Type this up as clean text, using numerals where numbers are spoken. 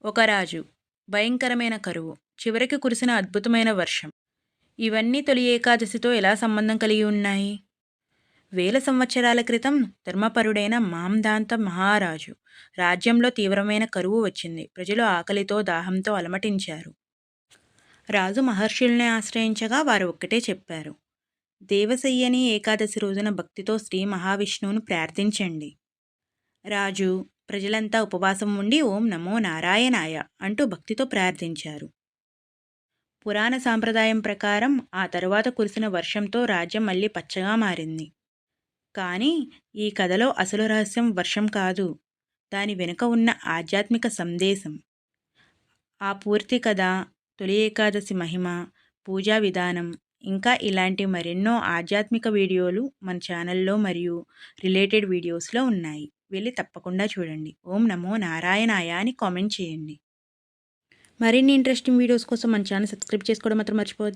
ఒక రాజు, భయంకరమైన కరువు, చివరికి కురిసిన అద్భుతమైన వర్షం. ఇవన్నీ తొలి ఏకాదశితో ఎలా సంబంధం కలిగి ఉన్నాయి? వేల సంవత్సరాల క్రితం ధర్మపరుడైన మాంధాంత మహారాజు రాజ్యంలో తీవ్రమైన కరువు వచ్చింది. ప్రజలు ఆకలితో దాహంతో అలమటించారు. రాజు మహర్షుల్ని ఆశ్రయించగా వారు ఒక్కటే చెప్పారు: దేవసయ్యని ఏకాదశి రోజున భక్తితో శ్రీ మహావిష్ణువును ప్రార్థించండి. రాజు, ప్రజలంతా ఉపవాసం ఉండి ఓం నమో నారాయణాయ అంటూ భక్తితో ప్రార్థించారు. పురాణ సాంప్రదాయం ప్రకారం ఆ తరువాత కురిసిన వర్షంతో రాజ్యం మళ్ళీ పచ్చగా మారింది. కానీ ఈ కథలో అసలు రహస్యం వర్షం కాదు, దాని వెనుక ఉన్న ఆధ్యాత్మిక సందేశం. ఆ పూర్తి కథ, తొలి ఏకాదశి మహిమ, పూజా విధానం, ఇంకా ఇలాంటి మరెన్నో ఆధ్యాత్మిక వీడియోలు మన ఛానల్లో మరియు రిలేటెడ్ వీడియోస్లో ఉన్నాయి. వెళ్ళి తప్పకుండా చూడండి. ఓం నమో నారాయణాయ అని కామెంట్ చేయండి. మరిన్ని ఇంట్రెస్టింగ్ వీడియోస్ కోసం మన ఛానల్ సబ్స్క్రైబ్ చేసుకోవడం మాత్రం మర్చిపోవద్దు.